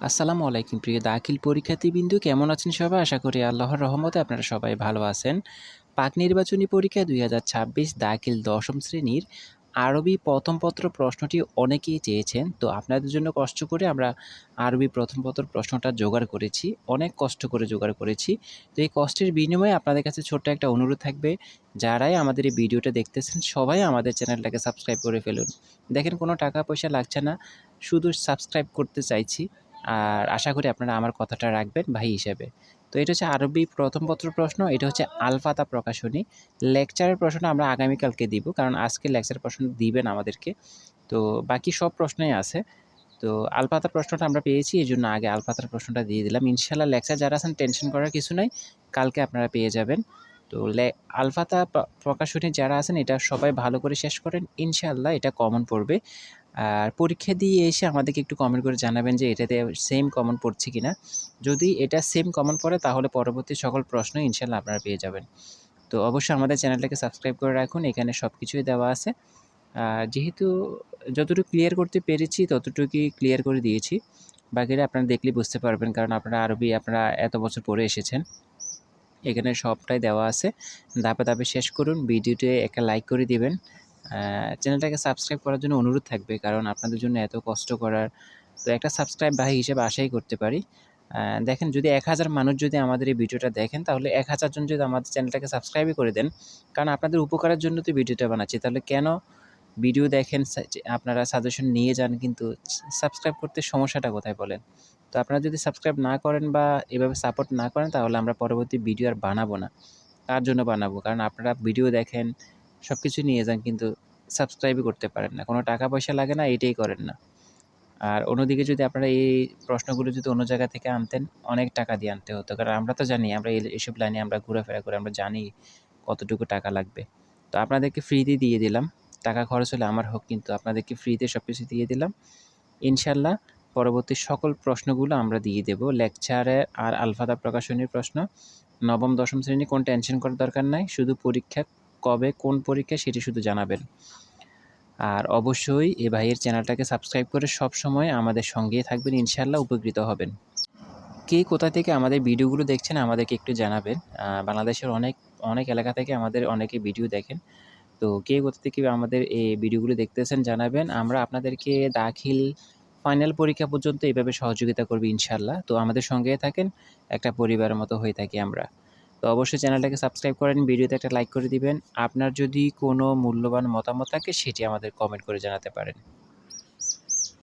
আসসালামু আলাইকুম প্রিয় দাখিল পরীক্ষার্থীবৃন্দু, কেমন আছেন সবাই? আশা করি আল্লাহর রহমতে আপনারা সবাই ভালো আছেন। পাক নির্বাচনী পরীক্ষা ২০২৬ দাখিল ১০ম শ্রেণীর আরবি প্রথম পত্র প্রশ্নটি অনেকেই চেয়েছেন। তো আপনাদের জন্য কষ্ট করে আমরা আরবি প্রথম পত্র প্রশ্নটা জোগাড় করেছি। অনেক কষ্ট করে জোগাড় করেছি। তো এই কষ্টের বিনিময়ে আপনাদের কাছে ছোট্ট একটা অনুরোধ থাকবে, যারাই আমাদের এই ভিডিওটা দেখতেছেন সবাই আমাদের চ্যানেলটাকে সাবস্ক্রাইব করে ফেলুন। দেখেন, কোনো টাকা পয়সা লাগছে না, শুধু সাবস্ক্রাইব করতে চাইছি। আর আশা করি আপনারা আমার কথাটা রাখবেন ভাই হিসেবে। তো এটা হচ্ছে আরবি প্রথম পত্র প্রশ্ন। এটা হচ্ছে আল ফাতা প্রকাশনী। লেকচারের প্রশ্নটা আমরা আগামীকালকে দিব। কারণ আজকে লেকচারের প্রশ্ন দিবেন আমাদেরকে। তো বাকি সব প্রশ্নই আছে। তো আল পাতার প্রশ্নটা আমরা পেয়েছি, এজন্য আগে আল পাতার প্রশ্নটা দিয়ে দিলাম। ইনশাআল্লাহ লেকচার যারা আছেন টেনশন করার কিছু নাই। কালকে আপনারা পেয়ে যাবেন। তো আল ফাতা প্রকাশনী যারা আছেন এটা সবাই ভালো করে শেষ করেন। ইনশাআল্লাহ এটা কমন পড়বে। আর পরীক্ষা দিয়ে এসে আমাদেরকে একটু কমেন্ট করে জানাবেন যে এটাতে সেম কমন পড়ছে কিনা। যদি এটা সেম কমন পড়ে তাহলে পরবর্তী সকল প্রশ্ন ইনশাআল্লাহ আপনারা পেয়ে যাবেন। তো অবশ্যই আমাদের চ্যানেলটাকে সাবস্ক্রাইব করে রাখুন। এখানে সবকিছুই দেওয়া আছে। যেহেতু যতটুকু ক্লিয়ার করতে পেরেছি ততটুকুই ক্লিয়ার করে দিয়েছি। বাকিটা আপনারা দেখলেই বুঝতে পারবেন, কারণ আপনারা আরবি আপনারা এত বছর পড়ে এসেছেন। এখানে সবটাই দেওয়া আছে। ধাপে, ধাপে শেষ করুন। ভিডিওতে একটা লাইক করে দিবেন। চ্যানেলটাকে সাবস্ক্রাইব করার জন্য অনুরোধ থাকবে, কারণ আপনাদের জন্য এত কষ্ট করার, তো একটা সাবস্ক্রাইব ভাই হিসেবে আশাই করতে পারি। দেখেন, যদি ১,০০০ মানুষ যদি আমাদের এই ভিডিওটা দেখেন, তাহলে ১,০০০ জন যদি আমাদের চ্যানেলটাকে সাবস্ক্রাইবই করে দেন, কারণ আপনাদের উপকারের জন্য তো ভিডিওটা বানাচ্ছি। তাহলে কেন ভিডিও দেখেন, আপনারা সাজেশন নিয়ে যান, কিন্তু সাবস্ক্রাইব করতে সমস্যাটা কোথায় বলেন? তো আপনারা যদি সাবস্ক্রাইব না করেন বা এভাবে সাপোর্ট না করেন, তাহলে আমরা পরবর্তী ভিডিও আর বানাবো না। কার জন্য বানাবো? কারণ আপনারা ভিডিও দেখেন, সব কিছু নিয়ে যান, কিন্তু সাবস্ক্রাইবই করতে পারেন না। কোনো টাকা পয়সা লাগে না, এটাই করেন না। আর অন্যদিকে যদি আপনারা এই প্রশ্নগুলো যদি অন্য জায়গা থেকে আনতেন, অনেক টাকা দিয়ে আনতে হতো। কারণ আমরা তো জানি, আমরা এসব লাইনে আমরা ঘোরাফেরা করি, আমরা জানি কতটুকু টাকা লাগবে। তো আপনাদেরকে ফ্রিতে দিয়ে দিলাম। টাকা খরচ হলে আমার হোক, কিন্তু আপনাদেরকে ফ্রিতে সবকিছু দিয়ে দিলাম। ইনশাআল্লাহ পরবর্তী সকল প্রশ্নগুলো আমরা দিয়ে দেব। লেকচারে আর আল ফাতা প্রকাশনীর প্রশ্ন, নবম, দশম শ্রেণী কোনো টেনশন করার দরকার নাই। শুধু পরীক্ষা কবে, কোন পরীক্ষা সেটি শুধু জানাবেন। আর অবশ্যই এ ভাইয়ের চ্যানেলটাকে সাবস্ক্রাইব করে সবসময় আমাদের সঙ্গেই থাকবেন, ইনশাআল্লাহ উপকৃত হবেন। কে কোথা থেকে আমাদের ভিডিওগুলো দেখছেন আমাদেরকে একটু জানাবেন। বাংলাদেশের অনেক এলাকা থেকে আমাদের অনেকে ভিডিও দেখেন। তো কে কোথা থেকে আমাদের এই ভিডিওগুলো দেখতেছেন জানাবেন। আমরা আপনাদেরকে দাখিল ফাইনাল পরীক্ষা পর্যন্ত এভাবে সহযোগিতা করব ইনশাআল্লাহ। তো আমাদের সঙ্গেই থাকেন, একটা পরিবারের মতো হয়ে থাকি আমরা। তো অবশ্যই চ্যানেলটাকে সাবস্ক্রাইব করেন, ভিডিওতে একটা লাইক করে দিবেন। আপনার যদি কোনো মূল্যবান মতামত থাকে সেটি আমাদের কমেন্ট করে জানাতে পারেন।